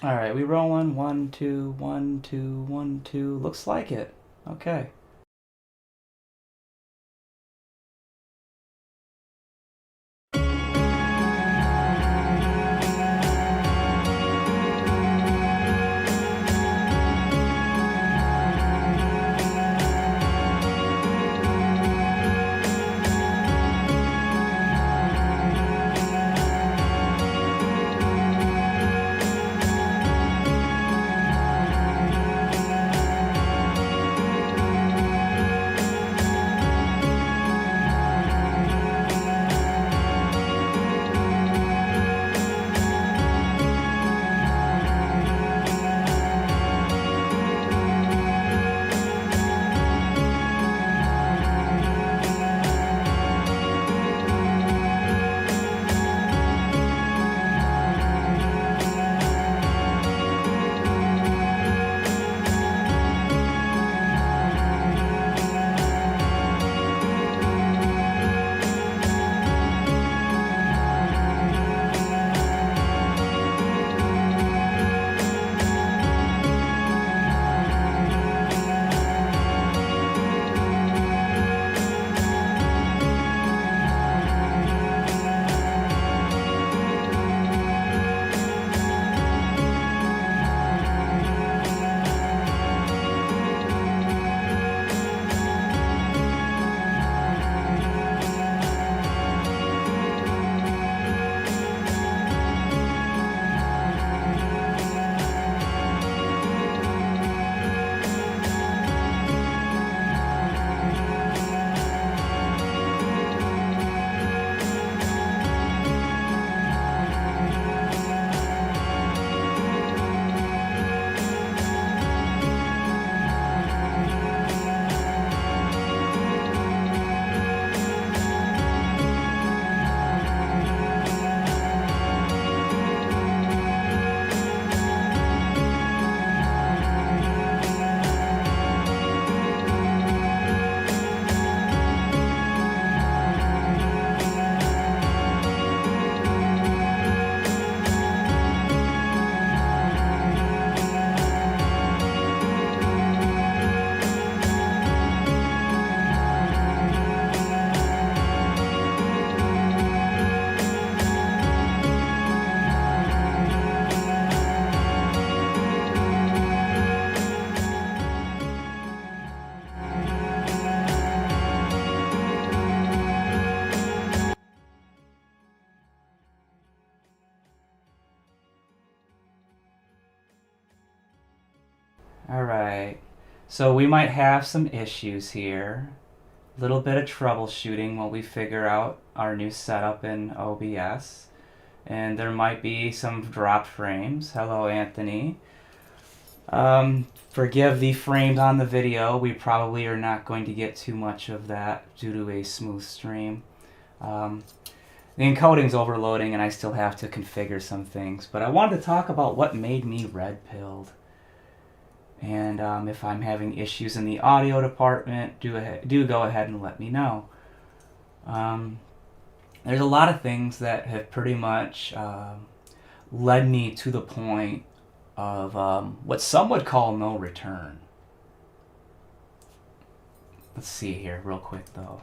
All right, we rolling. 1, 2, 1, 2, 1, 2. Looks like it. Okay. All right. So we might have some issues here. A little bit of troubleshooting while we figure out our new setup in OBS. And there might be some drop frames. Hello, Anthony. Forgive the frames on the video. We probably are not going to get too much of that due to a smooth stream. The encoding's overloading and I still have to configure some things. But I wanted to talk about what made me red-pilled. And if I'm having issues in the audio department, do go ahead and let me know. There's a lot of things that have pretty much led me to the point of what some would call no return. Let's see here real quick though.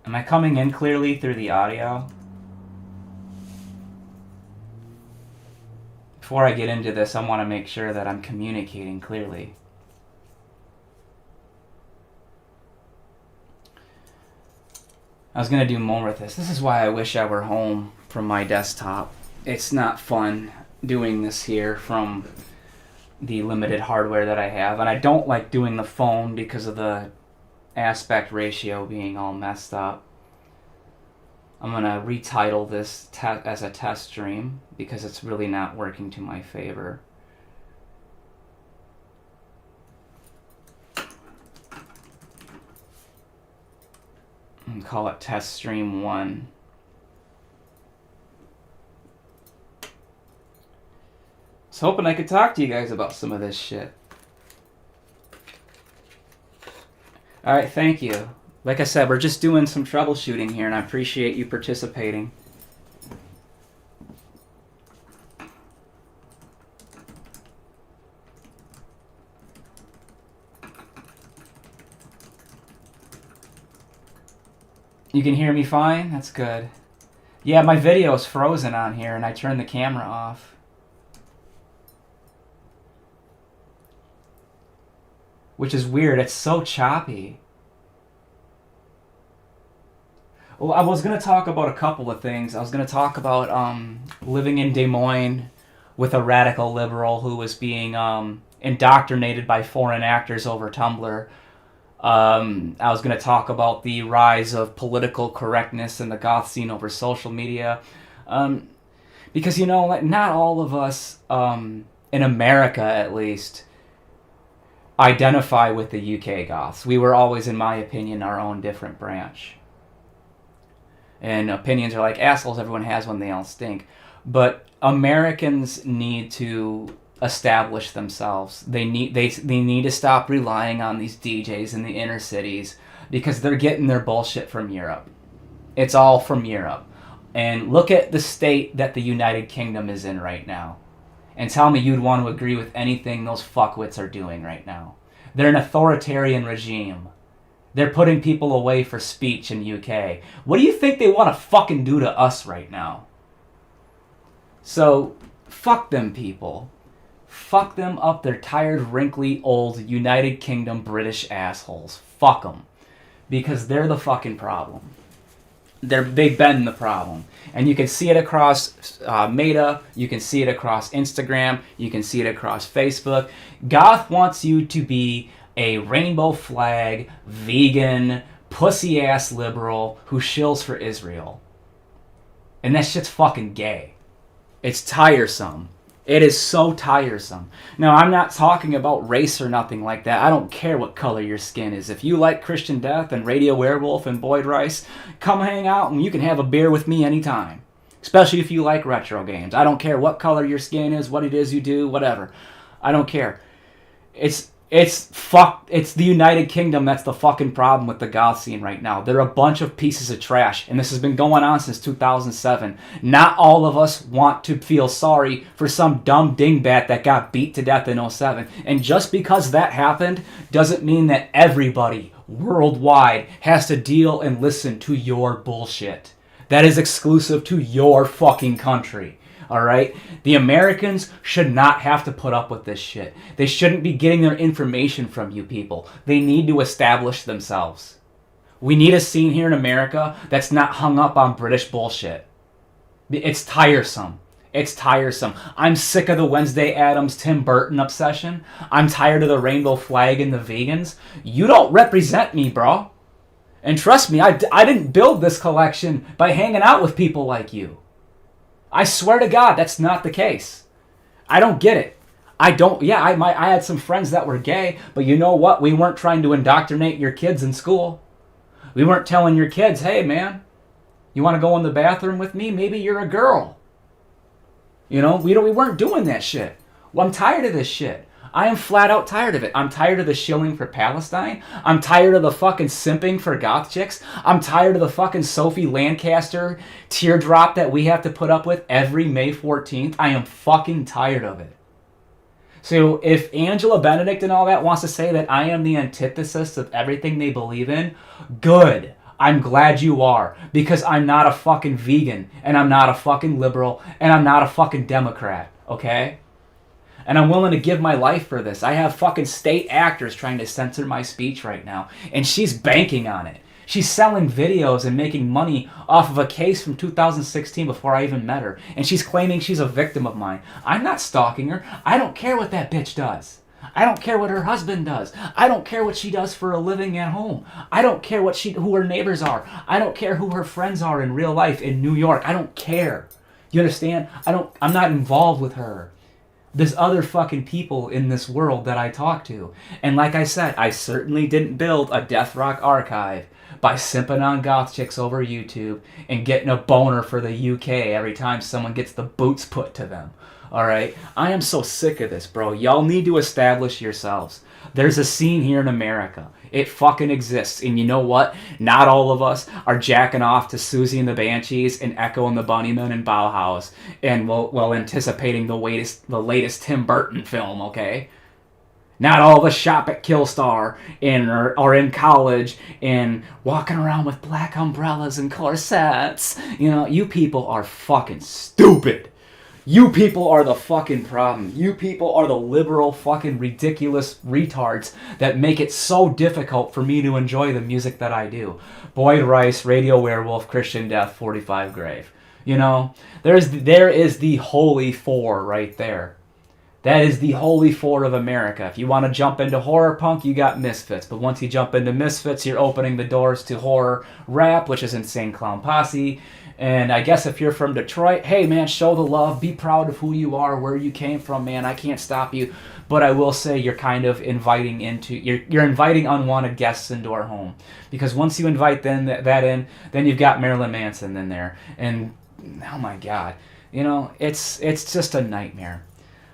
Am I coming in clearly through the audio? Before I get into this, I want to make sure that I'm communicating clearly. I was going to do more with this. This is why I wish I were home from my desktop. It's not fun doing this here from the limited hardware that I have. And I don't like doing the phone because of the aspect ratio being all messed up. I'm going to retitle this as a test stream because it's really not working to my favor. And call it test stream 1. I was hoping I could talk to you guys about some of this shit. Alright, thank you. Like I said, we're just doing some troubleshooting here, and I appreciate you participating. You can hear me fine? That's good. Yeah, my video is frozen on here and I turned the camera off. Which is weird. It's so choppy. Well, I was going to talk about a couple of things. I was going to talk about living in Des Moines with a radical liberal who was being indoctrinated by foreign actors over Tumblr. I was going to talk about the rise of political correctness in the goth scene over social media. Because, you know, like, not all of us, in America at least, identify with the UK goths. We were always, in my opinion, our own different branch. And opinions are like assholes, everyone has one, they all stink. But Americans need to establish themselves. They need to stop relying on these DJs in the inner cities because they're getting their bullshit from Europe. It's all from Europe. And look at the state that the United Kingdom is in right now. And tell me you'd want to agree with anything those fuckwits are doing right now. They're an authoritarian regime. They're putting people away for speech in UK. What do you think they want to fucking do to us right now? So, fuck them people. Fuck them up their tired, wrinkly, old United Kingdom British assholes. Fuck them. Because they're the fucking problem. They've been the problem. And you can see it across Meta. You can see it across Instagram. You can see it across Facebook. Goth wants you to be a rainbow flag, vegan, pussy-ass liberal who shills for Israel. And that shit's fucking gay. It's tiresome. It is so tiresome. Now, I'm not talking about race or nothing like that. I don't care what color your skin is. If you like Christian Death and Radio Werewolf and Boyd Rice, come hang out and you can have a beer with me anytime. Especially if you like retro games. I don't care what color your skin is, what it is you do, whatever. I don't care. It's the United Kingdom that's the fucking problem with the goth scene right now. They're a bunch of pieces of trash, and this has been going on since 2007. Not all of us want to feel sorry for some dumb dingbat that got beat to death in 07. And just because that happened doesn't mean that everybody worldwide has to deal and listen to your bullshit. That is exclusive to your fucking country. Alright? The Americans should not have to put up with this shit. They shouldn't be getting their information from you people. They need to establish themselves. We need a scene here in America that's not hung up on British bullshit. It's tiresome. It's tiresome. I'm sick of the Wednesday Addams Tim Burton obsession. I'm tired of the rainbow flag and the vegans. You don't represent me, bro. And trust me, I didn't build this collection by hanging out with people like you. I swear to God, that's not the case. I don't get it. I had some friends that were gay, but you know what? We weren't trying to indoctrinate your kids in school. We weren't telling your kids, hey man, you want to go in the bathroom with me? Maybe you're a girl. You know, we weren't doing that shit. Well, I'm tired of this shit. I am flat out tired of it. I'm tired of the shilling for Palestine. I'm tired of the fucking simping for goth chicks. I'm tired of the fucking Sophie Lancaster teardrop that we have to put up with every May 14th. I am fucking tired of it. So if Angela Benedict and all that wants to say that I am the antithesis of everything they believe in, good. I'm glad you are. Because I'm not a fucking vegan. And I'm not a fucking liberal. And I'm not a fucking Democrat. Okay? And I'm willing to give my life for this. I have fucking state actors trying to censor my speech right now. And she's banking on it. She's selling videos and making money off of a case from 2016 before I even met her. And she's claiming she's a victim of mine. I'm not stalking her. I don't care what that bitch does. I don't care what her husband does. I don't care what she does for a living at home. I don't care who her neighbors are. I don't care who her friends are in real life in New York. I don't care. You understand? I'm not involved with her. There's other fucking people in this world that I talk to. And like I said, I certainly didn't build a death rock archive by simping on goth chicks over YouTube and getting a boner for the UK every time someone gets the boots put to them. Alright? I am so sick of this, bro. Y'all need to establish yourselves. There's a scene here in America. It fucking exists. And you know what? Not all of us are jacking off to Susie and the Banshees and Echo and the Bunnymen and Bauhaus and while anticipating the latest Tim Burton film, okay? Not all of us shop at Killstar and are in college and walking around with black umbrellas and corsets. You know, you people are fucking stupid. You people are the fucking problem. You people are the liberal fucking ridiculous retards that make it so difficult for me to enjoy the music that I do. Boyd Rice, Radio Werewolf, Christian Death, 45 Grave. You know, there is the holy four right there. That is the holy four of America. If you want to jump into horror punk, you got Misfits. But once you jump into Misfits, you're opening the doors to horror rap, which is Insane Clown Posse. And I guess if you're from Detroit, hey man, show the love. Be proud of who you are, where you came from, man. I can't stop you. But I will say you're kind of inviting you're inviting unwanted guests into our home. Because once you invite that in, then you've got Marilyn Manson in there. And oh my God, you know, it's just a nightmare.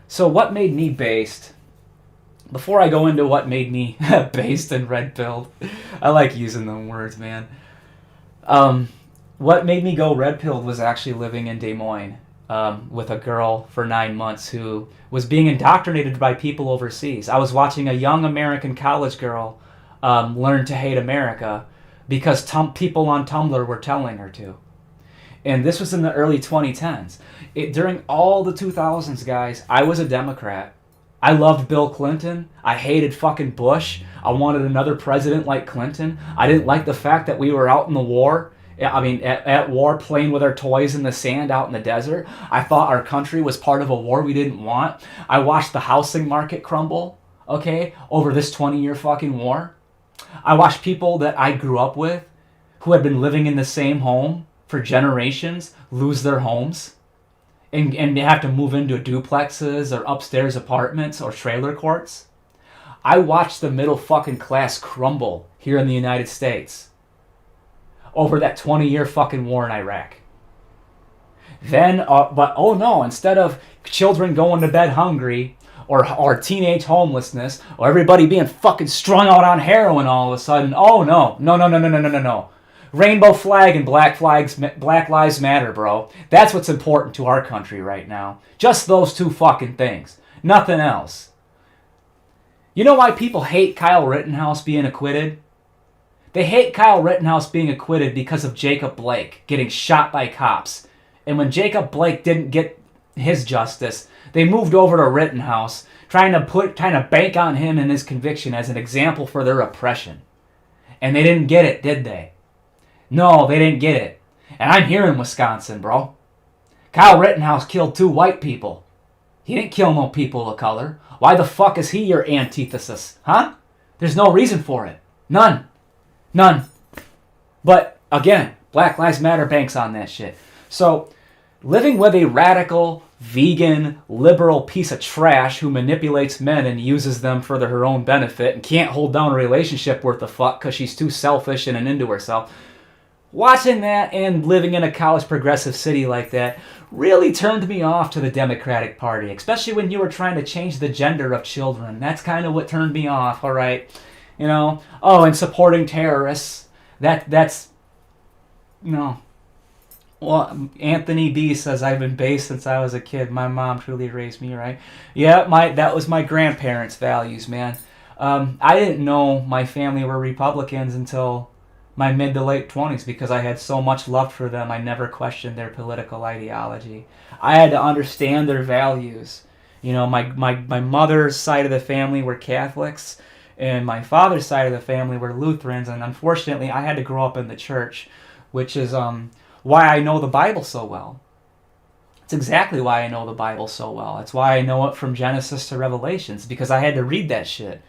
So what made me based, before I go into what made me based and red-pilled, I like using them words, man. What made me go red-pilled was actually living in Des Moines with a girl for 9 months who was being indoctrinated by people overseas. I was watching a young American college girl learn to hate America because people on Tumblr were telling her to. And this was in the early 2010s. During all the 2000s, guys, I was a Democrat. I loved Bill Clinton. I hated fucking Bush. I wanted another president like Clinton. I didn't like the fact that we were out in the war. I mean, at war, playing with our toys in the sand out in the desert. I thought our country was part of a war we didn't want. I watched the housing market crumble, okay, over this 20-year fucking war. I watched people that I grew up with who had been living in the same home for generations lose their homes and they have to move into duplexes or upstairs apartments or trailer courts. I watched the middle fucking class crumble here in the United States over that 20-year fucking war in Iraq. Then, but oh no, instead of children going to bed hungry or teenage homelessness or everybody being fucking strung out on heroin all of a sudden, oh no. Rainbow flag and Black Lives Matter, bro. That's what's important to our country right now. Just those two fucking things. Nothing else. You know why people hate Kyle Rittenhouse being acquitted? They hate Kyle Rittenhouse being acquitted because of Jacob Blake getting shot by cops. And when Jacob Blake didn't get his justice, they moved over to Rittenhouse, trying to bank on him and his conviction as an example for their oppression. And they didn't get it, did they? No, they didn't get it. And I'm here in Wisconsin, bro. Kyle Rittenhouse killed 2 white people. He didn't kill no people of color. Why the fuck is he your antithesis, huh? There's no reason for it. None. But, again, Black Lives Matter banks on that shit. So, living with a radical, vegan, liberal piece of trash who manipulates men and uses them for her own benefit and can't hold down a relationship worth a fuck because she's too selfish and into herself. Watching that and living in a college progressive city like that really turned me off to the Democratic Party, especially when you were trying to change the gender of children. That's kind of what turned me off, all right? You know, oh, and supporting terrorists. That's, you know. Well, Anthony B says, I've been based since I was a kid. My mom truly raised me right. Yeah, that was my grandparents' values, man. I didn't know my family were Republicans until my mid to late 20s because I had so much love for them. I never questioned their political ideology. I had to understand their values. You know, my mother's side of the family were Catholics, and my father's side of the family were Lutherans, and unfortunately I had to grow up in the church, which is why I know the Bible so well. It's exactly why I know the Bible so well. It's why I know it from Genesis to Revelations, because I had to read that shit.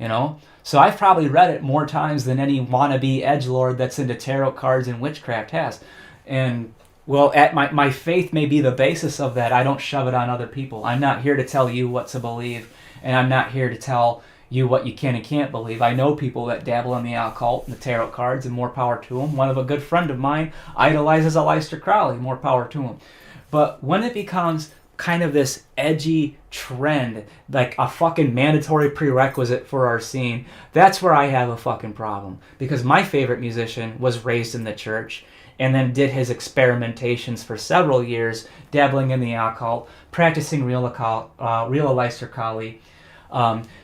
You know? So I've probably read it more times than any wannabe edgelord that's into tarot cards and witchcraft has. And, well, my faith may be the basis of that. I don't shove it on other people. I'm not here to tell you what to believe, and I'm not here to tell you what you can and can't believe. I know people that dabble in the occult and the tarot cards, and more power to them. One of a good friend of mine idolizes Aleister Crowley, more power to him. But when it becomes kind of this edgy trend, like a fucking mandatory prerequisite for our scene, that's where I have a fucking problem. Because my favorite musician was raised in the church and then did his experimentations for several years, dabbling in the occult, practicing real Aleister Crowley,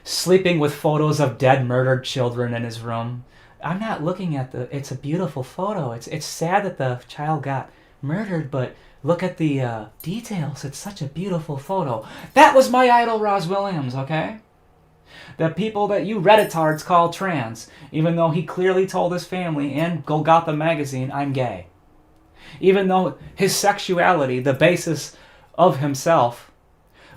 Sleeping with photos of dead, murdered children in his room. I'm not looking at it's a beautiful photo. It's sad that the child got murdered, but look at the details. It's such a beautiful photo. That was my idol, Roz Williams, okay? The people that you Redditards call trans, even though he clearly told his family and Golgotha magazine, I'm gay. Even though his sexuality, the basis of himself,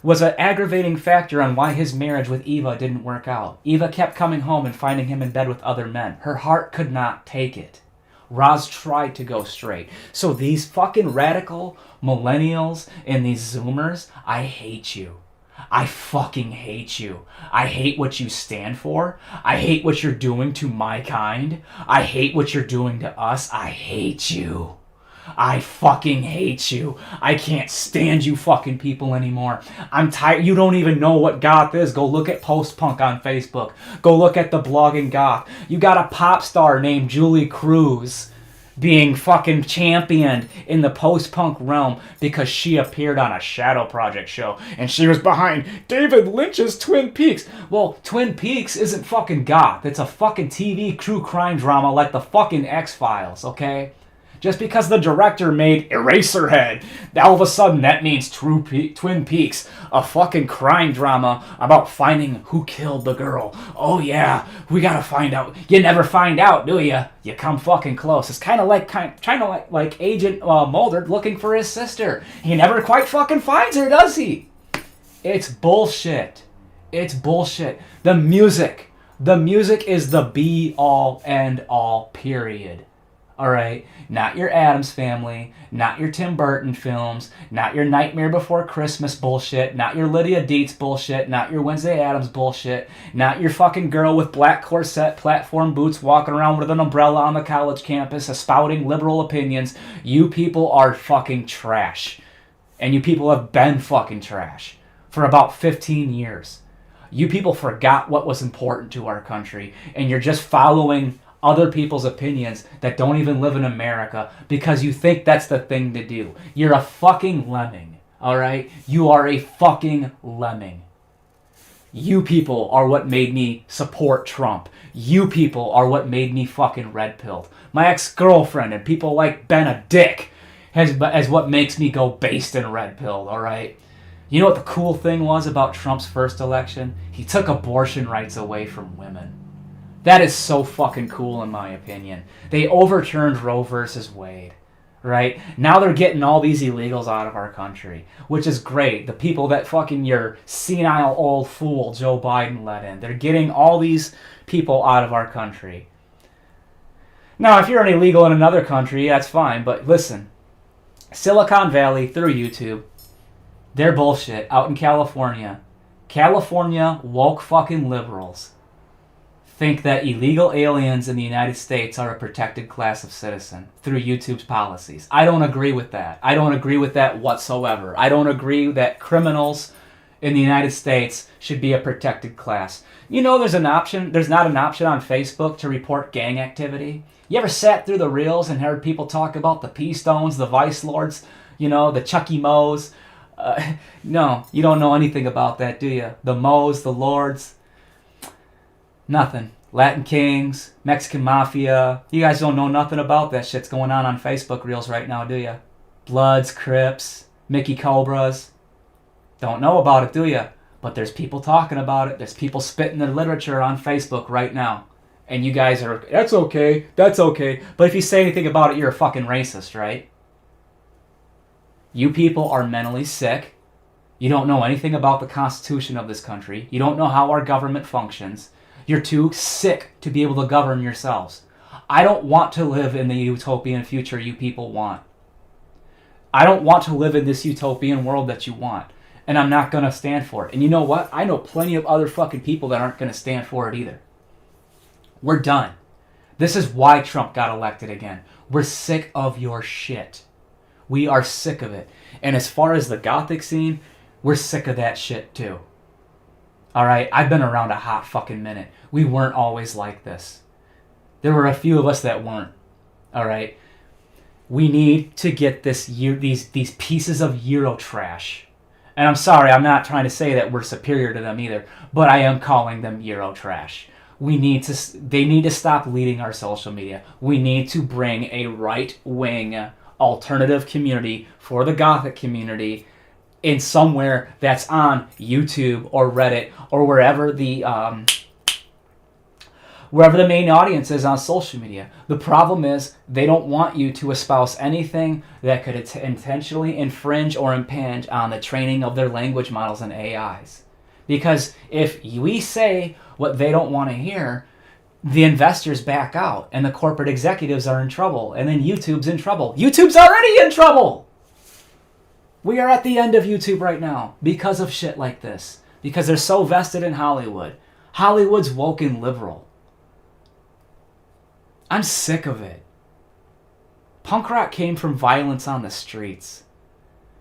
was an aggravating factor on why his marriage with Eva didn't work out. Eva kept coming home and finding him in bed with other men. Her heart could not take it. Roz tried to go straight. So these fucking radical millennials and these Zoomers, I hate you. I fucking hate you. I hate what you stand for. I hate what you're doing to my kind. I hate what you're doing to us. I hate you. I fucking hate you. I can't stand you fucking people anymore. I'm tired. You don't even know what goth is. Go look at post-punk on Facebook. Go look at the blogging goth. You got a pop star named Julie Cruz being fucking championed in the post-punk realm because she appeared on a Shadow Project show and she was behind David Lynch's Twin Peaks. Well, Twin Peaks isn't fucking goth. It's a fucking TV true crime drama like the fucking X-Files, okay? Just because the director made Eraserhead, all of a sudden that means Twin Peaks, a fucking crime drama about finding who killed the girl. Oh yeah, we gotta find out. You never find out, do you? You come fucking close. It's kind of like Agent Mulder looking for his sister. He never quite fucking finds her, does he? It's bullshit. It's bullshit. The music is the be-all, end-all, period. Alright, not your Addams Family, not your Tim Burton films, not your Nightmare Before Christmas bullshit, not your Lydia Dietz bullshit, not your Wednesday Addams bullshit, not your fucking girl with black corset, platform boots walking around with an umbrella on the college campus espouting liberal opinions. You people are fucking trash. And you people have been fucking trash for about 15 years. You people forgot what was important to our country, and you're just following other people's opinions that don't even live in America because you think that's the thing to do. You're a fucking lemming, alright? You are a fucking lemming. You people are what made me support Trump. You people are what made me fucking red-pilled. My ex-girlfriend and people like Ben a dick as what makes me go based and red-pilled, alright? You know what the cool thing was about Trump's first election? He took abortion rights away from women. That is so fucking cool in my opinion. They overturned Roe versus Wade, right? Now they're getting all these illegals out of our country, which is great. The people that fucking your senile old fool Joe Biden let in. They're getting all these people out of our country. Now, if you're an illegal in another country, that's fine, but listen. Silicon Valley, through YouTube, they're bullshit out in California. California woke fucking liberals think that illegal aliens in the United States are a protected class of citizen through YouTube's policies. I don't agree with that. I don't agree with that whatsoever. I don't agree that criminals in the United States should be a protected class. You know there's not an option on Facebook to report gang activity? You ever sat through the reels and heard people talk about the P-Stones, the Vice Lords, the Chucky Moes? No, you don't know anything about that, do you? The Moes, the Lords. Nothing. Latin Kings, Mexican Mafia. You guys don't know nothing about that shit's going on Facebook Reels right now, do you? Bloods, Crips, Mickey Cobras. Don't know about it, do you? But there's people talking about it. There's people spitting their literature on Facebook right now. And you guys are, that's okay. But if you say anything about it, you're a fucking racist, right? You people are mentally sick. You don't know anything about the Constitution of this country. You don't know how our government functions. You're too sick to be able to govern yourselves. I don't want to live in the utopian future you people want. I don't want to live in this utopian world that you want. And I'm not going to stand for it. And you know what? I know plenty of other fucking people that aren't going to stand for it either. We're done. This is why Trump got elected again. We're sick of your shit. We are sick of it. And as far as the Gothic scene, we're sick of that shit too. Alright, I've been around a hot fucking minute. We weren't always like this. There were a few of us that weren't. Alright? We need to get these pieces of Eurotrash And I'm sorry, I'm not trying to say that we're superior to them either, but I am calling them Eurotrash. They need to stop leading our social media. We need to bring a right-wing alternative community for the Gothic community in somewhere that's on YouTube or Reddit or wherever the main audience is on social media. The problem is they don't want you to espouse anything that could intentionally infringe or impinge on the training of their language models and AIs. Because if we say what they don't want to hear, the investors back out and the corporate executives are in trouble, and then YouTube's in trouble. YouTube's already in trouble! We are at the end of YouTube right now because of shit like this. Because they're so vested in Hollywood. Hollywood's woke and liberal. I'm sick of it. Punk rock came from violence on the streets.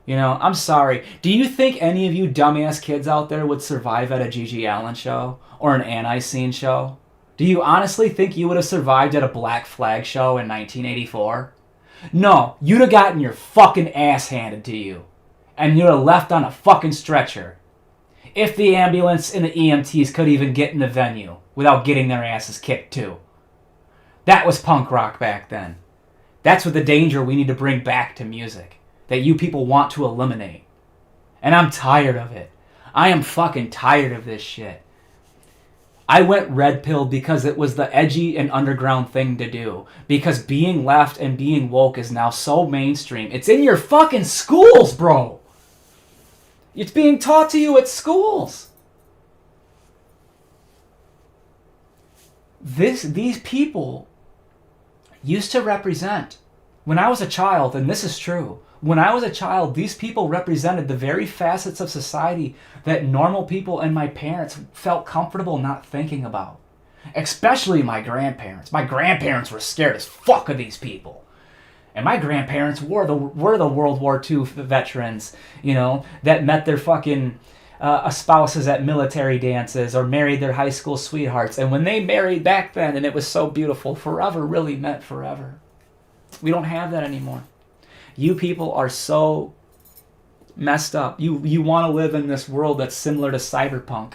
You know, I'm sorry. Do you think any of you dumbass kids out there would survive at a Gigi Allen show or an Anti-Scene show? Do you honestly think you would have survived at a Black Flag show in 1984? No, you'd have gotten your fucking ass handed to you. And you'd have left on a fucking stretcher. If the ambulance and the EMTs could even get in the venue without getting their asses kicked too. That was punk rock back then. That's what the danger we need to bring back to music. That you people want to eliminate. And I'm tired of it. I am fucking tired of this shit. I went red pilled because it was the edgy and underground thing to do. Because being left and being woke is now so mainstream. It's in your fucking schools, bro. It's being taught to you at schools. These people used to represent, when I was a child, and this is true, when I was a child, these people represented the very facets of society that normal people and my parents felt comfortable not thinking about. Especially my grandparents. My grandparents were scared as fuck of these people. And my grandparents were the World War II veterans, you know, that met their fucking spouses at military dances or married their high school sweethearts. And when they married back then, and it was so beautiful, forever really meant forever. We don't have that anymore. You people are so messed up. You want to live in this world that's similar to cyberpunk.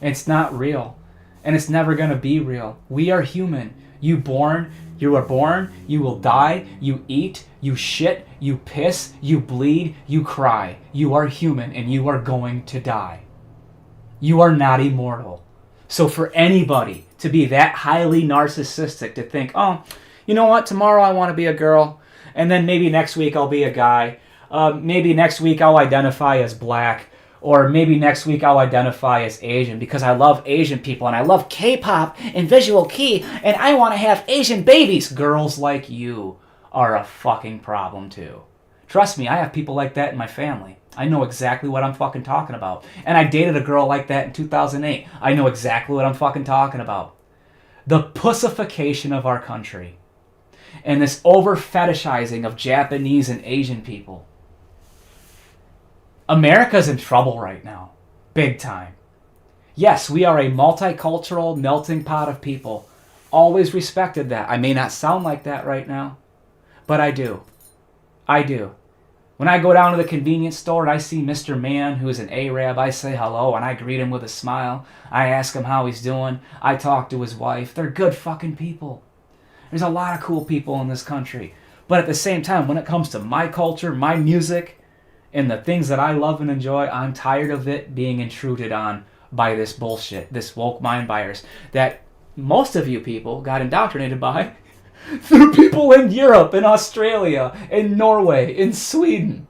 It's not real. And it's never going to be real. We are human. You are born, you will die, you eat, you shit, you piss, you bleed, you cry. You are human and you are going to die. You are not immortal. So for anybody to be that highly narcissistic to think, oh, you know what, tomorrow I want to be a girl, and then maybe next week I'll be a guy, maybe next week I'll identify as black, or maybe next week I'll identify as Asian because I love Asian people and I love K-pop and visual kei and I want to have Asian babies. Girls like you are a fucking problem too. Trust me, I have people like that in my family. I know exactly what I'm fucking talking about. And I dated a girl like that in 2008. I know exactly what I'm fucking talking about. The pussification of our country and this over-fetishizing of Japanese and Asian people. America's in trouble right now. Big time. Yes, we are a multicultural melting pot of people. Always respected that. I may not sound like that right now, but I do. I do. When I go down to the convenience store and I see Mr. Man, who's an Arab, I say hello and I greet him with a smile. I ask him how he's doing. I talk to his wife. They're good fucking people. There's a lot of cool people in this country. But at the same time, when it comes to my culture, my music, and the things that I love and enjoy, I'm tired of it being intruded on by this bullshit, this woke mind virus that most of you people got indoctrinated by through people in Europe, in Australia, in Norway, in Sweden,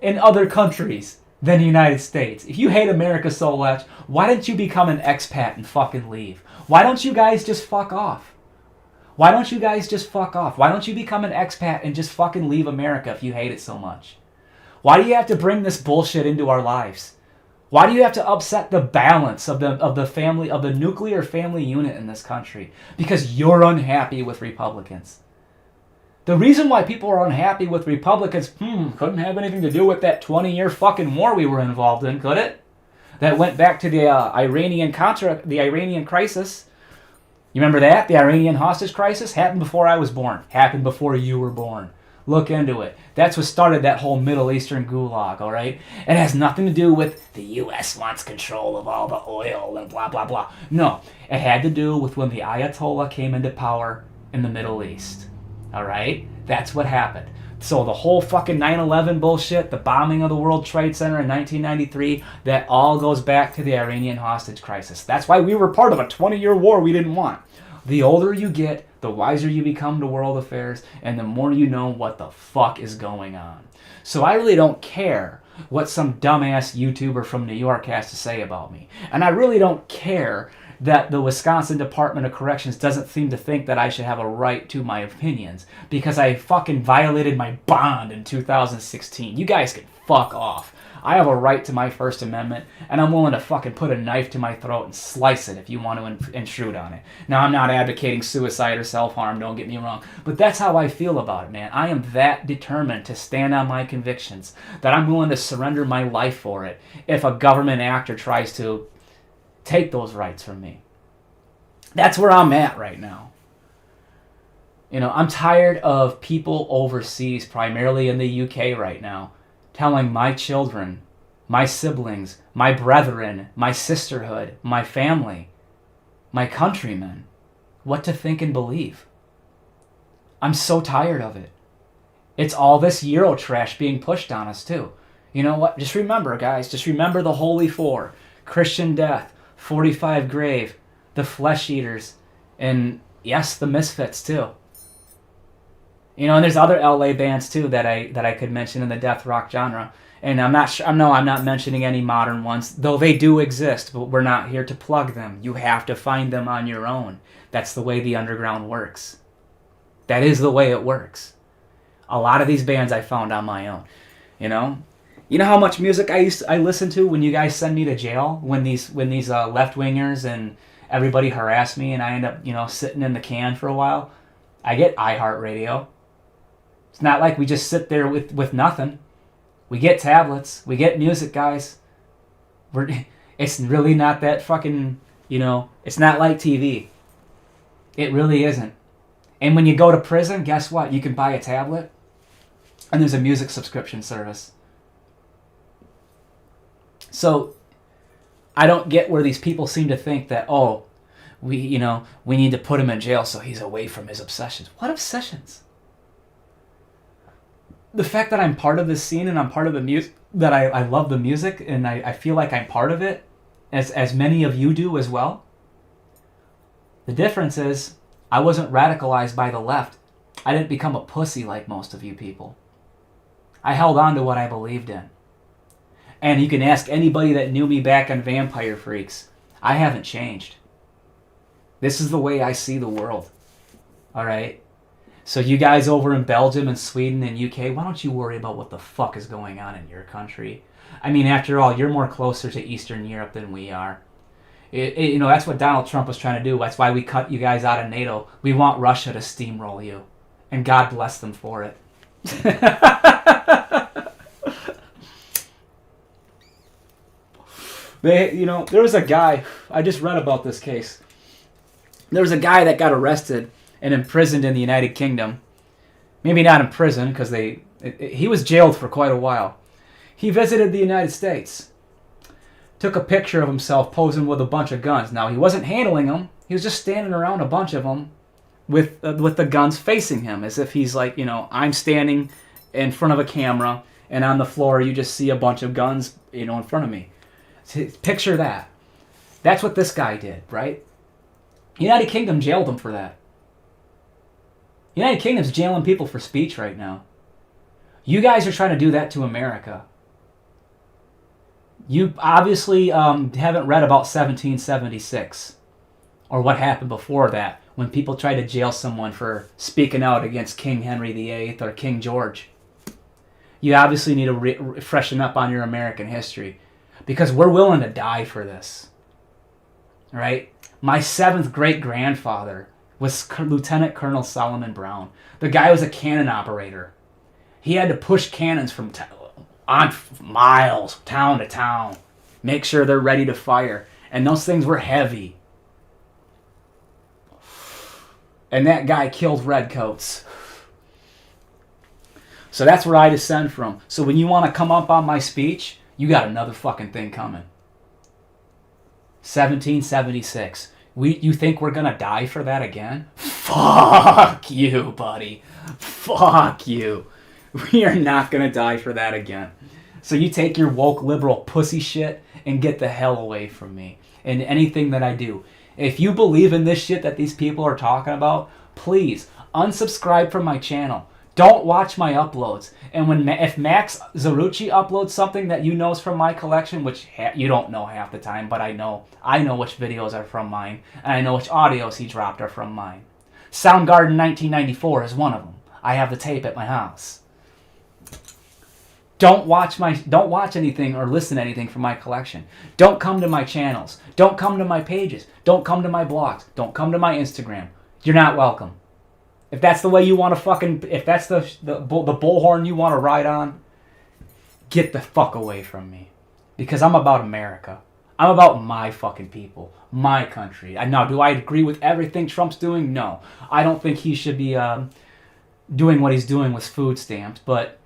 in other countries than the United States. If you hate America so much, why don't you become an expat and fucking leave? Why don't you guys just fuck off? Why don't you guys just fuck off? Why don't you become an expat and just fucking leave America if you hate it so much? Why do you have to bring this bullshit into our lives? Why do you have to upset the balance of the family, of the nuclear family unit in this country? Because you're unhappy with Republicans. The reason why people are unhappy with Republicans, couldn't have anything to do with that 20-year fucking war we were involved in, could it? That went back to the Iranian crisis. You remember that? The Iranian hostage crisis happened before I was born. Happened before you were born. Look into it. That's what started that whole Middle Eastern gulag, all right? It has nothing to do with the U.S. wants control of all the oil and blah, blah, blah. No, it had to do with when the Ayatollah came into power in the Middle East, all right? That's what happened. So the whole fucking 9/11 bullshit, the bombing of the World Trade Center in 1993, that all goes back to the Iranian hostage crisis. That's why we were part of a 20-year war we didn't want. The older you get, the wiser you become to world affairs, and the more you know what the fuck is going on. So I really don't care what some dumbass YouTuber from New York has to say about me. And I really don't care that the Wisconsin Department of Corrections doesn't seem to think that I should have a right to my opinions because I fucking violated my bond in 2016. You guys can fuck off. I have a right to my First Amendment, and I'm willing to fucking put a knife to my throat and slice it if you want to intrude on it. Now, I'm not advocating suicide or self-harm, don't get me wrong, but that's how I feel about it, man. I am that determined to stand on my convictions that I'm willing to surrender my life for it if a government actor tries to take those rights from me. That's where I'm at right now. You know, I'm tired of people overseas, primarily in the UK right now, telling my children, my siblings, my brethren, my sisterhood, my family, my countrymen, what to think and believe. I'm so tired of it. It's all this Euro trash being pushed on us too. You know what? Just remember, guys, just remember the Holy Four. Christian death, 45 grave, the flesh eaters, and yes, the misfits too. You know, and there's other LA bands too that I could mention in the death rock genre. And I'm not mentioning any modern ones, though they do exist, but we're not here to plug them. You have to find them on your own. That's the way the underground works. That is the way it works. A lot of these bands I found on my own. You know how much music I listen to when you guys send me to jail, when these left wingers and everybody harass me and I end up sitting in the can for a while. I get iHeartRadio. It's not like we just sit there with nothing. We get tablets. We get music, guys. It's really not that fucking, it's not like TV. It really isn't. And when you go to prison, guess what? You can buy a tablet and there's a music subscription service. So I don't get where these people seem to think that, we need to put him in jail so he's away from his obsessions. What obsessions? The fact that I'm part of this scene and I'm part of the music, that I love the music and I feel like I'm part of it, as many of you do as well. The difference is I wasn't radicalized by the left. I didn't become a pussy like most of you people. I held on to what I believed in. And you can ask anybody that knew me back on Vampire Freaks. I haven't changed. This is the way I see the world. All right? So you guys over in Belgium and Sweden and UK, why don't you worry about what the fuck is going on in your country? I mean, after all, you're more closer to Eastern Europe than we are. That's what Donald Trump was trying to do. That's why we cut you guys out of NATO. We want Russia to steamroll you. And God bless them for it. There was a guy, I just read about this case. There was a guy that got arrested and imprisoned in the United Kingdom. Maybe not in prison, because he was jailed for quite a while. He visited the United States. Took a picture of himself posing with a bunch of guns. Now, he wasn't handling them. He was just standing around a bunch of them with the guns facing him, as if he's like, I'm standing in front of a camera, and on the floor you just see a bunch of guns, in front of me. Picture that. That's what this guy did, right? United Kingdom jailed him for that. United Kingdom's jailing people for speech right now. You guys are trying to do that to America. You obviously haven't read about 1776 or what happened before that when people tried to jail someone for speaking out against King Henry VIII or King George. You obviously need to freshen up on your American history because we're willing to die for this. Right? My 7th great-grandfather was Lieutenant Colonel Solomon Brown. The guy was a cannon operator. He had to push cannons from on miles, town to town, make sure they're ready to fire. And those things were heavy. And that guy killed redcoats. So that's where I descend from. So when you want to come up on my speech, you got another fucking thing coming. 1776. You think we're gonna die for that again? Fuck you, buddy. Fuck you. We are not gonna die for that again. So you take your woke liberal pussy shit and get the hell away from me and anything that I do. If you believe in this shit that these people are talking about, please unsubscribe from my channel. Don't watch my uploads. And if Max Zarucci uploads something that you know is from my collection, which you don't know half the time, but I know which videos are from mine, and I know which audios he dropped are from mine. Soundgarden 1994 is one of them. I have the tape at my house. Don't watch anything or listen to anything from my collection. Don't come to my channels. Don't come to my pages. Don't come to my blogs. Don't come to my Instagram. You're not welcome. If that's the way you want to if that's the bullhorn you want to ride on, get the fuck away from me. Because I'm about America. I'm about my fucking people. My country. Now, do I agree with everything Trump's doing? No. I don't think he should be doing what he's doing with food stamps. But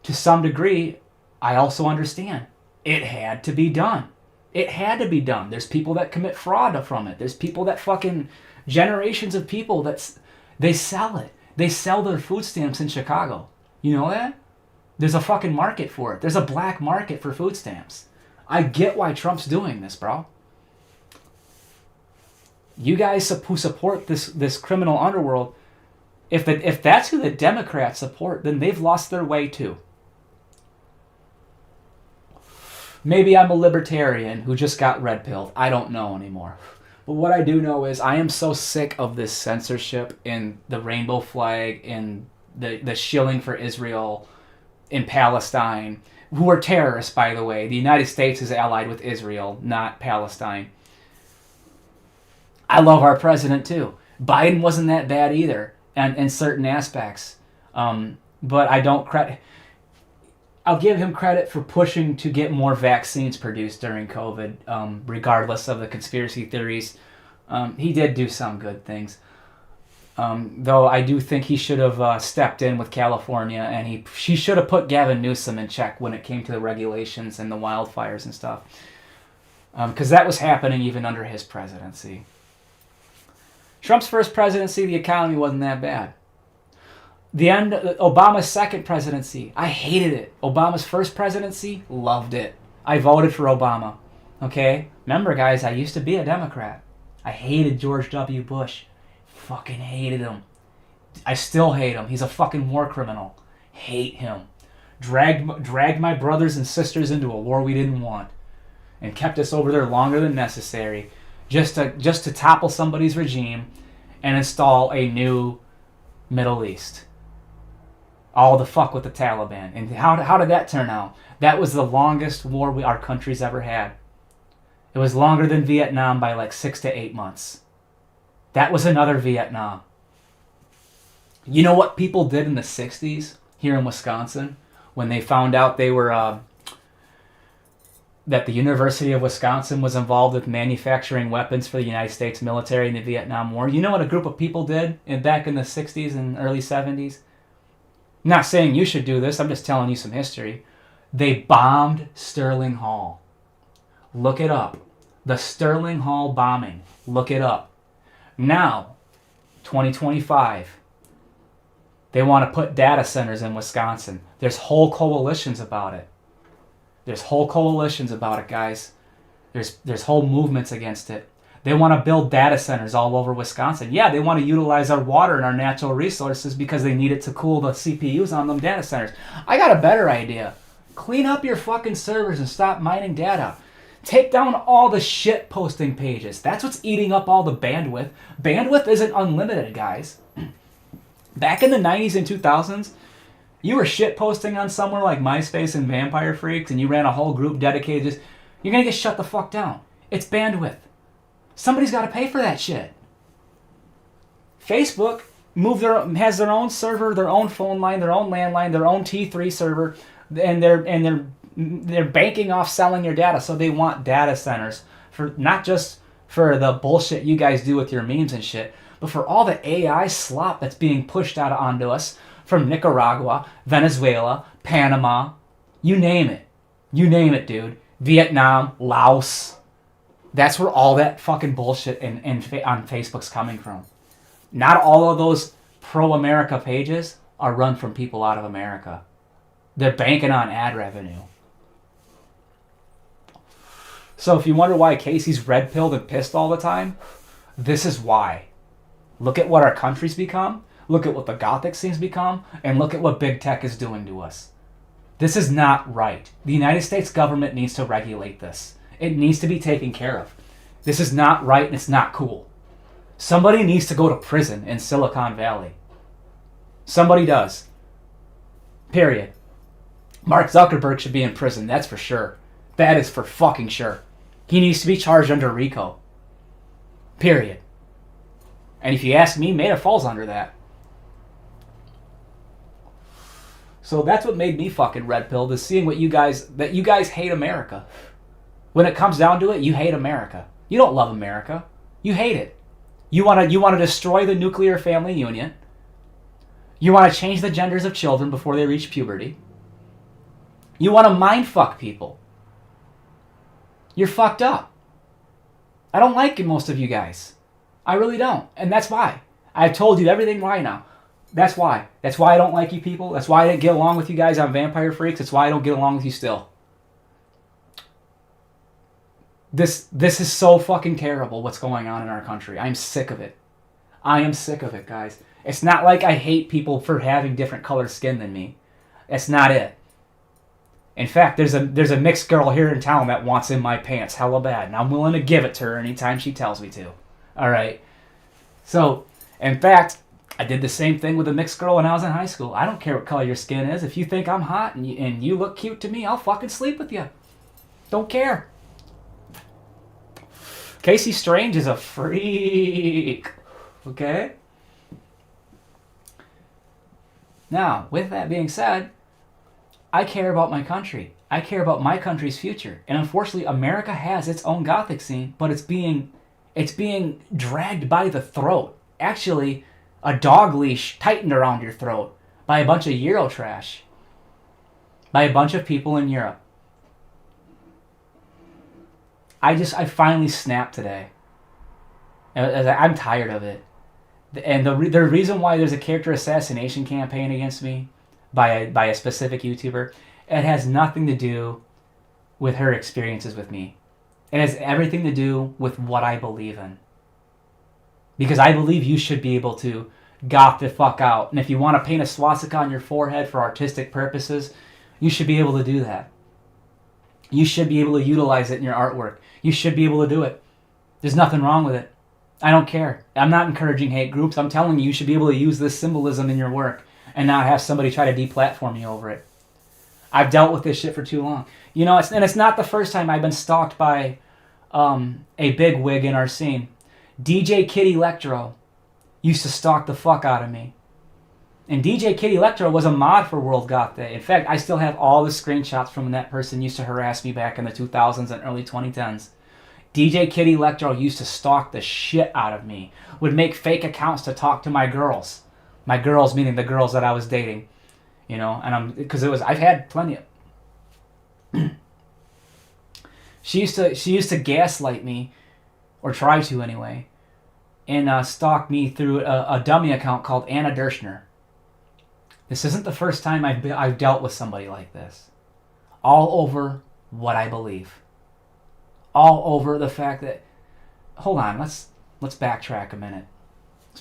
to some degree, I also understand. It had to be done. It had to be done. There's people that commit fraud from it. There's people that fucking... generations of people they sell it. They sell their food stamps in Chicago. You know that? There's a fucking market for it. There's a black market for food stamps. I get why Trump's doing this, bro. You guys who support this criminal underworld, if that's who the Democrats support, then they've lost their way too. Maybe I'm a libertarian who just got red-pilled. I don't know anymore. But what I do know is I am so sick of this censorship in the rainbow flag and the shilling for Israel in Palestine, who are terrorists, by the way. The United States is allied with Israel, not Palestine. I love our president, too. Biden wasn't that bad either, and in certain aspects. But I don't credit... I'll give him credit for pushing to get more vaccines produced during COVID, regardless of the conspiracy theories. He did do some good things. Though I do think he should have stepped in with California, and he should have put Gavin Newsom in check when it came to the regulations and the wildfires and stuff. Because that was happening even under his presidency. Trump's first presidency, the economy wasn't that bad. The end, Obama's second presidency, I hated it. Obama's first presidency, loved it. I voted for Obama. Okay? Remember, guys, I used to be a Democrat. I hated George W. Bush. Fucking hated him. I still hate him. He's a fucking war criminal. Hate him. Dragged my brothers and sisters into a war we didn't want. And kept us over there longer than necessary. Just to topple somebody's regime and install a new Middle East. All the fuck with the Taliban. And how did that turn out? That was the longest war our country's ever had. It was longer than Vietnam by like 6 to 8 months. That was another Vietnam. You know what people did in the 60s here in Wisconsin when they found out they were that the University of Wisconsin was involved with manufacturing weapons for the United States military in the Vietnam War? You know what a group of people did back in the 60s and early 70s? I'm not saying you should do this. I'm just telling you some history. They bombed Sterling Hall. Look it up. The Sterling Hall bombing. Look it up. Now, 2025, they want to put data centers in Wisconsin. There's whole coalitions about it. There's whole coalitions about it, guys. There's whole movements against it. They want to build data centers all over Wisconsin. Yeah, they want to utilize our water and our natural resources because they need it to cool the CPUs on them data centers. I got a better idea. Clean up your fucking servers and stop mining data. Take down all the shit posting pages. That's what's eating up all the bandwidth. Bandwidth isn't unlimited, guys. Back in the 90s and 2000s, you were shit posting on somewhere like MySpace and Vampire Freaks and you ran a whole group dedicated to just... You're going to get shut the fuck down. It's bandwidth. Somebody's got to pay for that shit. Facebook has their own server, their own phone line, their own landline, their own T3 server, and they're banking off selling your data. So they want data centers for not just for the bullshit you guys do with your memes and shit, but for all the AI slop that's being pushed out onto us from Nicaragua, Venezuela, Panama, you name it. You name it, dude. Vietnam, Laos. That's where all that fucking bullshit on Facebook's coming from. Not all of those pro-America pages are run from people out of America. They're banking on ad revenue. So if you wonder why Casey's red-pilled and pissed all the time, this is why. Look at what our country's become, look at what the Gothic scene's become, and look at what big tech is doing to us. This is not right. The United States government needs to regulate this. It needs to be taken care of. This is not right and it's not cool. Somebody needs to go to prison in Silicon Valley. Somebody does. Period. Mark Zuckerberg should be in prison, that's for sure. That is for fucking sure. He needs to be charged under RICO. Period. And if you ask me, Meta falls under that. So that's what made me fucking red-pilled, is seeing that you guys hate America. When it comes down to it, you hate America. You don't love America. You hate it. You want to destroy the nuclear family union. You want to change the genders of children before they reach puberty. You want to mind fuck people. You're fucked up. I don't like most of you guys. I really don't. And that's why. I've told you everything right now. That's why. That's why I don't like you people. That's why I didn't get along with you guys on Vampire Freaks. That's why I don't get along with you still. This is so fucking terrible what's going on in our country. I'm sick of it. I am sick of it, guys. It's not like I hate people for having different colored skin than me. That's not it. In fact, there's a mixed girl here in town that wants in my pants hella bad, and I'm willing to give it to her anytime she tells me to. All right. So, in fact, I did the same thing with a mixed girl when I was in high school. I don't care what color your skin is. If you think I'm hot and you look cute to me, I'll fucking sleep with you. Don't care. Casey Strange is a freak. Okay? Now, with that being said, I care about my country. I care about my country's future. And unfortunately, America has its own Gothic scene, but it's being dragged by the throat. Actually, a dog leash tightened around your throat by a bunch of Eurotrash. By a bunch of people in Europe. I finally snapped today. I'm tired of it. And the reason why there's a character assassination campaign against me by a specific YouTuber, it has nothing to do with her experiences with me. It has everything to do with what I believe in. Because I believe you should be able to goth the fuck out. And if you want to paint a swastika on your forehead for artistic purposes, you should be able to do that. You should be able to utilize it in your artwork. You should be able to do it. There's nothing wrong with it. I don't care. I'm not encouraging hate groups. I'm telling you, you should be able to use this symbolism in your work and not have somebody try to deplatform you over it. I've dealt with this shit for too long. You know, it's not the first time I've been stalked by a big wig in our scene. DJ Kid Electro used to stalk the fuck out of me. And DJ Kid Electro was a mod for World Goth Day. In fact, I still have all the screenshots from when that person used to harass me back in the 2000s and early 2010s. DJ Kid Electro used to stalk the shit out of me. Would make fake accounts to talk to my girls. My girls meaning the girls that I was dating. You know, and I've had plenty of... She used to gaslight me, or try to anyway, and stalk me through a dummy account called Anna Dershner. This isn't the first time I've dealt with somebody like this. All over what I believe. All over the fact that... Hold on, let's backtrack a minute.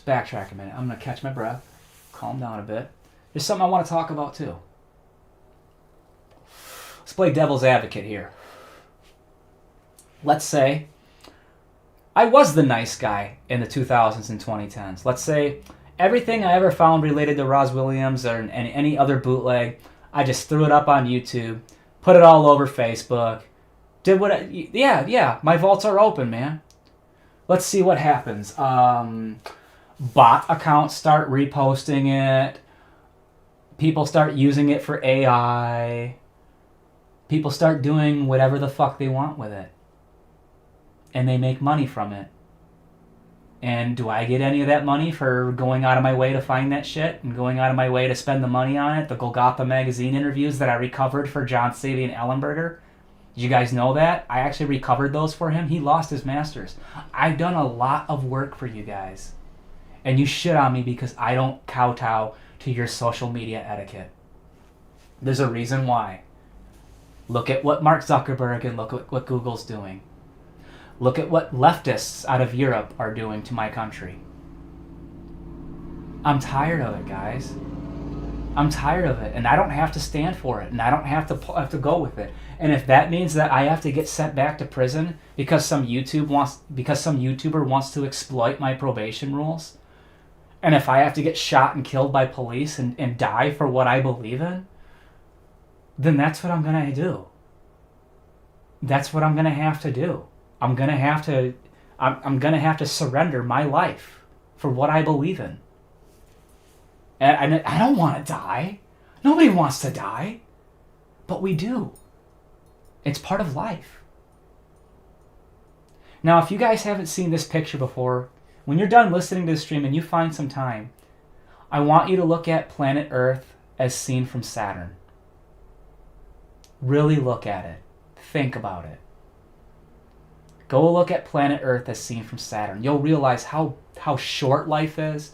I'm going to catch my breath, calm down a bit. There's something I want to talk about too. Let's play devil's advocate here. Let's say I was the nice guy in the 2000s and 2010s. Let's say everything I ever found related to Roz Williams or any other bootleg, I just threw it up on YouTube, put it all over Facebook, did what... Yeah, my vaults are open, man. Let's see what happens. Bot accounts start reposting it. People start using it for AI. People start doing whatever the fuck they want with it. And they make money from it. And do I get any of that money for going out of my way to find that shit and going out of my way to spend the money on it? The Golgotha magazine interviews that I recovered for John Sabian Ellenberger. Did you guys know that? I actually recovered those for him. He lost his master's. I've done a lot of work for you guys. And you shit on me because I don't kowtow to your social media etiquette. There's a reason why. Look at what Mark Zuckerberg and look at what Google's doing. Look at what leftists out of Europe are doing to my country. I'm tired of it, guys. I'm tired of it, and I don't have to stand for it, and I don't have to go with it. And if that means that I have to get sent back to prison because some YouTuber wants to exploit my probation rules, and if I have to get shot and killed by police and die for what I believe in, then that's what I'm gonna do. That's what I'm gonna have to do. I'm gonna have to surrender my life for what I believe in. And I don't want to die. Nobody wants to die. But we do. It's part of life. Now, if you guys haven't seen this picture before, when you're done listening to the stream and you find some time, I want you to look at planet Earth as seen from Saturn. Really look at it. Think about it. Go look at planet Earth as seen from Saturn. You'll realize how short life is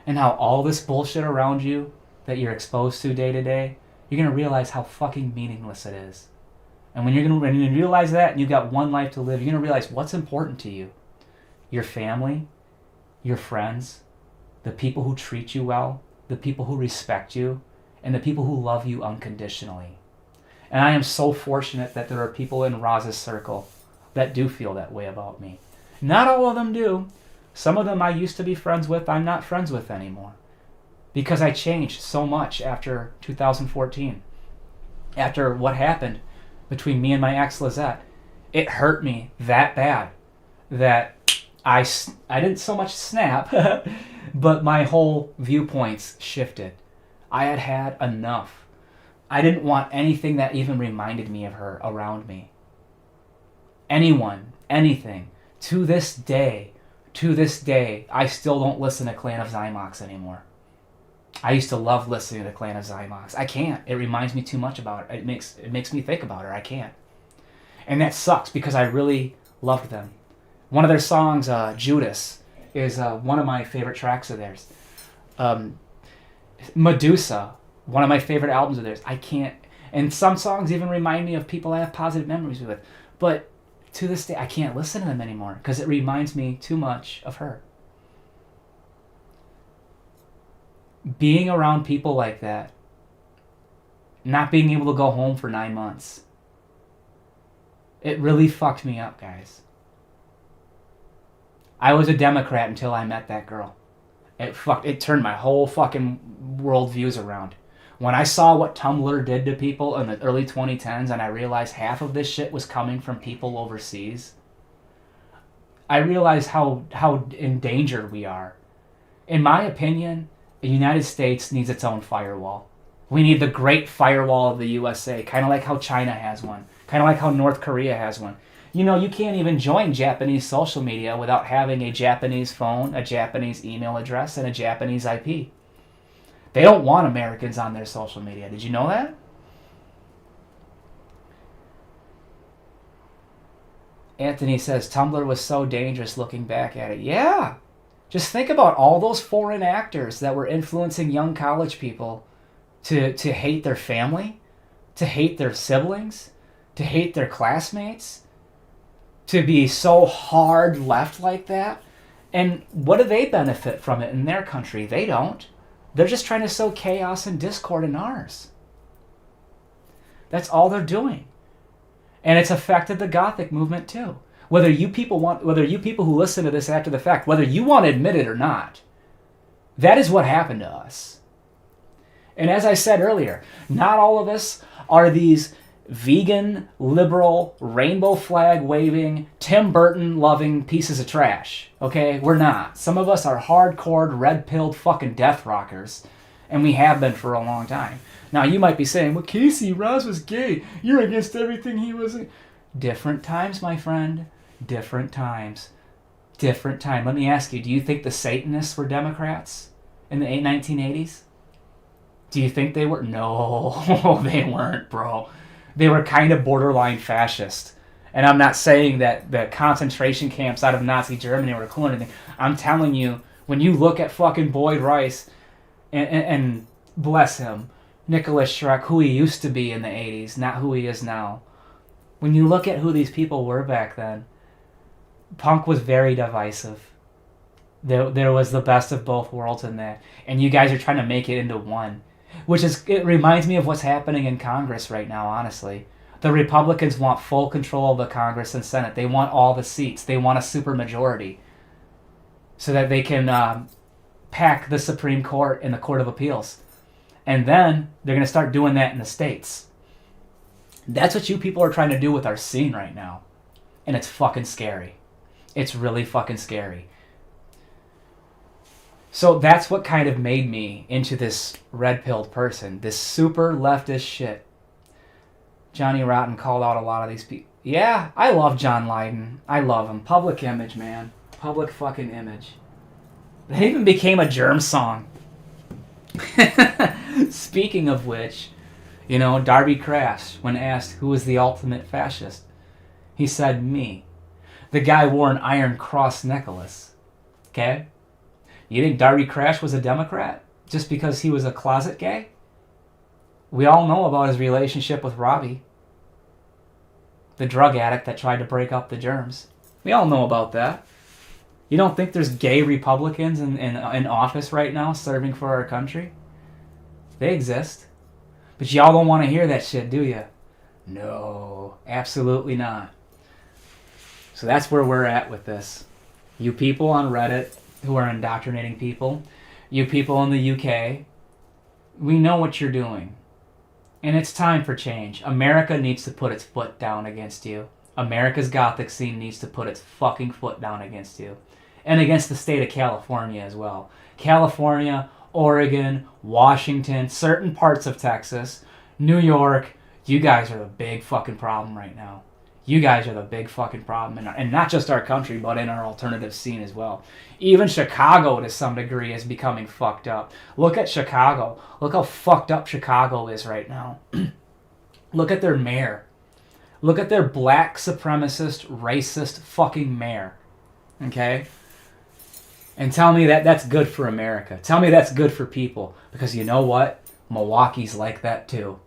and how all this bullshit around you that you're exposed to day to day, you're going to realize how fucking meaningless it is. And when you realize that and you've got one life to live, you're going to realize what's important to you. Your family, your friends, the people who treat you well, the people who respect you, and the people who love you unconditionally. And I am so fortunate that there are people in Roz's circle that do feel that way about me. Not all of them do. Some of them I used to be friends with, I'm not friends with anymore. Because I changed so much after 2014. After what happened between me and my ex Lizette. It hurt me that bad that I didn't so much snap, but my whole viewpoints shifted. I had had enough. I didn't want anything that even reminded me of her around me. Anyone, anything. To this day, I still don't listen to Clan of Zymox anymore. I used to love listening to Clan of Zymox. I can't. It reminds me too much about it. It makes me think about her. I can't. And that sucks because I really loved them. One of their songs, Judas, is one of my favorite tracks of theirs. Medusa, one of my favorite albums of theirs. I can't. And some songs even remind me of people I have positive memories with. But to this day, I can't listen to them anymore because it reminds me too much of her. Being around people like that, not being able to go home for 9 months, it really fucked me up, guys. I was a Democrat until I met that girl. It turned my whole fucking worldviews around. When I saw what Tumblr did to people in the early 2010s and I realized half of this shit was coming from people overseas, I realized how in danger we are. In my opinion, the United States needs its own firewall. We need the great firewall of the USA, kind of like how China has one, kind of like how North Korea has one. You know, you can't even join Japanese social media without having a Japanese phone, a Japanese email address, and a Japanese IP. They don't want Americans on their social media. Did you know that? Anthony says, Tumblr was so dangerous looking back at it. Yeah. Just think about all those foreign actors that were influencing young college people to hate their family, to hate their siblings, to hate their classmates, to be so hard left like that. And what do they benefit from it in their country? They don't. They're just trying to sow chaos and discord in ours. That's all they're doing. And it's affected the Gothic movement too. Whether you people who listen to this after the fact, whether you want to admit it or not, that is what happened to us. And as I said earlier, not all of us are these vegan, liberal, rainbow flag waving, Tim Burton loving pieces of trash. Okay? We're not. Some of us are hardcore, red-pilled fucking Deathrockers, and we have been for a long time. Now, you might be saying, well, Casey, Roz was gay. You're against everything he was. Different times, my friend. Different times. different time. Let me ask you, do you think the Satanists were Democrats in the 1980s? Do you think they were? No, they weren't, bro. They were kind of borderline fascist. And I'm not saying that the concentration camps out of Nazi Germany were cool or anything. I'm telling you, when you look at fucking Boyd Rice and bless him, Nicholas Schreck, who he used to be in the 80s, not who he is now. When you look at who these people were back then, punk was very divisive. There was the best of both worlds in that. And you guys are trying to make it into one. It reminds me of what's happening in Congress right now, honestly. The Republicans want full control of the Congress and Senate. They want all the seats. They want a supermajority so that they can pack the Supreme Court and the Court of Appeals. And then they're going to start doing that in the states. That's what you people are trying to do with our scene right now. And it's fucking scary. It's really fucking scary. So that's what kind of made me into this red-pilled person. This super leftist shit. Johnny Rotten called out a lot of these people. Yeah, I love John Lydon. I love him. Public image, man. Public fucking image. That even became a germ song. Speaking of which, Darby Crash, when asked who was the ultimate fascist, he said me. The guy wore an Iron Cross necklace. Okay? You think Darby Crash was a Democrat just because he was a closet gay? We all know about his relationship with Robbie, the drug addict that tried to break up the germs. We all know about that. You don't think there's gay Republicans in office right now serving for our country? They exist. But y'all don't want to hear that shit, do you? No, absolutely not. So that's where we're at with this. You people on Reddit who are indoctrinating people, you people in the UK, we know what you're doing. And it's time for change. America needs to put its foot down against you. America's Gothic scene needs to put its fucking foot down against you. And against the state of California as well. California, Oregon, Washington, certain parts of Texas, New York, you guys are the big fucking problem right now. You guys are the big fucking problem. And not just our country, but in our alternative scene as well. Even Chicago, to some degree, is becoming fucked up. Look at Chicago. Look how fucked up Chicago is right now. Look at their mayor. Look at their black supremacist, racist fucking mayor. Okay? And tell me that that's good for America. Tell me that's good for people. Because you know what? Milwaukee's like that too.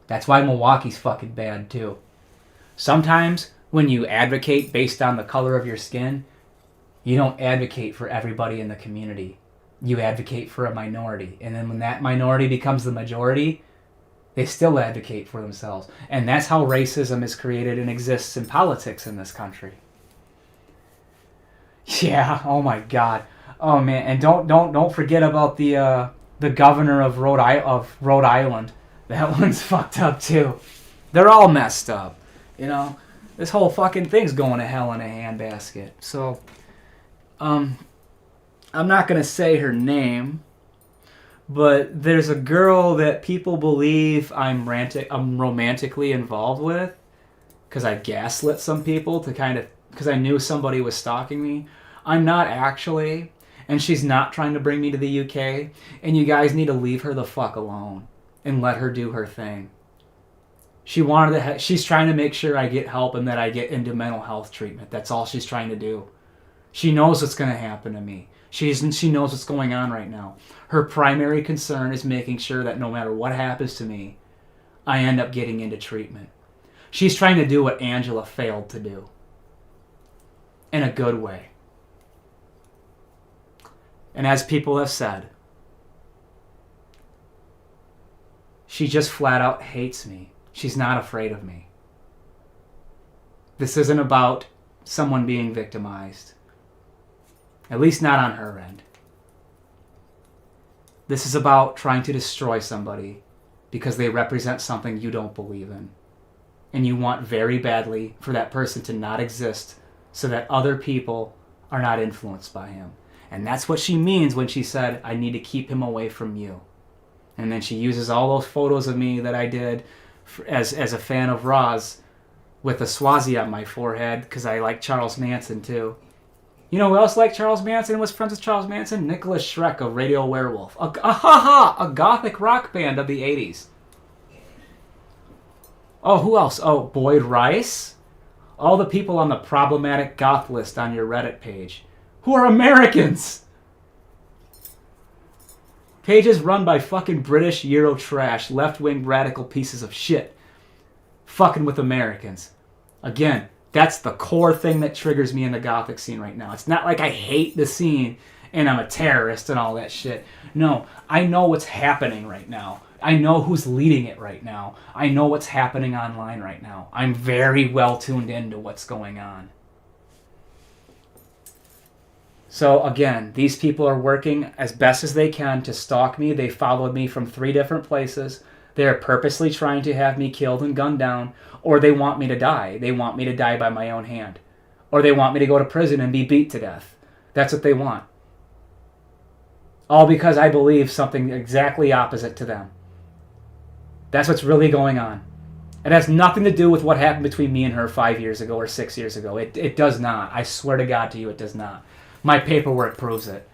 That's why Milwaukee's fucking bad too. Sometimes when you advocate based on the color of your skin, you don't advocate for everybody in the community. You advocate for a minority. And then when that minority becomes the majority, they still advocate for themselves. And that's how racism is created and exists in politics in this country. Yeah, oh my God. Oh man, and don't forget about the governor of Rhode Island. That one's fucked up too. They're all messed up. This whole fucking thing's going to hell in a handbasket. So, I'm not going to say her name, but there's a girl that people believe I'm romantically involved with, because I gaslit some people because I knew somebody was stalking me. I'm not actually, and she's not trying to bring me to the UK, and you guys need to leave her the fuck alone and let her do her thing. She's trying to make sure I get help and that I get into mental health treatment. That's all she's trying to do. She knows what's going to happen to me. She knows what's going on right now. Her primary concern is making sure that no matter what happens to me, I end up getting into treatment. She's trying to do what Angela failed to do. In a good way. And as people have said, she just flat out hates me. She's not afraid of me. This isn't about someone being victimized. At least not on her end. This is about trying to destroy somebody because they represent something you don't believe in. And you want very badly for that person to not exist so that other people are not influenced by him. And that's what she means when she said, I need to keep him away from you. And then she uses all those photos of me that I did as a fan of Roz with a Swazi on my forehead because I like Charles Manson too. You know who else liked Charles Manson and was friends with Charles Manson? Nicholas Schreck of Radio Werewolf. A gothic rock band of the 80s. Oh, who else? Oh, Boyd Rice? All the people on the problematic goth list on your Reddit page. Who are Americans? Pages run by fucking British Euro trash, left-wing radical pieces of shit. Fucking with Americans. Again, that's the core thing that triggers me in the gothic scene right now. It's not like I hate the scene and I'm a terrorist and all that shit. No, I know what's happening right now. I know who's leading it right now. I know what's happening online right now. I'm very well tuned into what's going on. So again, these people are working as best as they can to stalk me. They followed me from 3 different places. They're purposely trying to have me killed and gunned down, or they want me to die. They want me to die by my own hand. Or they want me to go to prison and be beat to death. That's what they want. All because I believe something exactly opposite to them. That's what's really going on. It has nothing to do with what happened between me and her 5 years ago or 6 years ago. It does not. I swear to God to you, it does not. My paperwork proves it.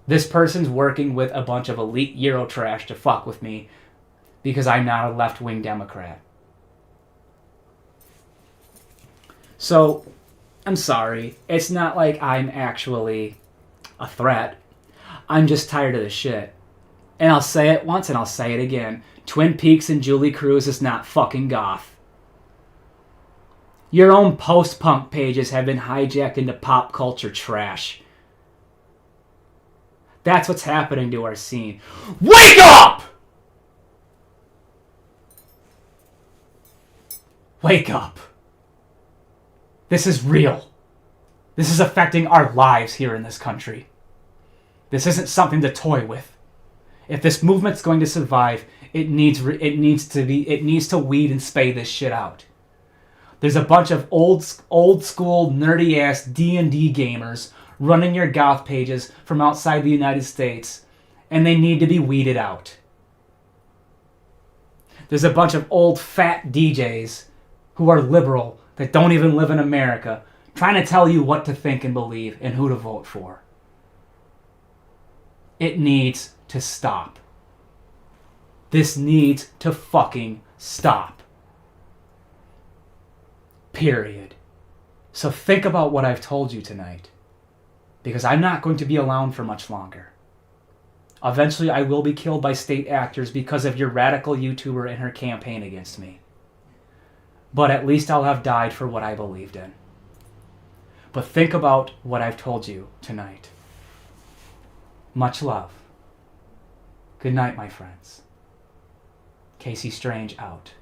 This person's working with a bunch of elite Euro trash to fuck with me because I'm not a left-wing Democrat. So, I'm sorry. It's not like I'm actually a threat. I'm just tired of this shit. And I'll say it once and I'll say it again. Twin Peaks and Julie Cruz is not fucking goth. Your own post-punk pages have been hijacked into pop culture trash. That's what's happening to our scene. Wake up! Wake up. This is real. This is affecting our lives here in this country. This isn't something to toy with. If this movement's going to survive, it needs to weed and spay this shit out. There's a bunch of old school nerdy ass D&D gamers running your goth pages from outside the United States, and they need to be weeded out. There's a bunch of old fat DJs who are liberal that don't even live in America trying to tell you what to think and believe and who to vote for. It needs to stop. This needs to fucking stop. Period. So think about what I've told you tonight, because I'm not going to be around for much longer. Eventually I will be killed by state actors because of your radical YouTuber and her campaign against me. But at least I'll have died for what I believed in. But think about what I've told you tonight. Much love. Good night, my friends. Casey Strange out.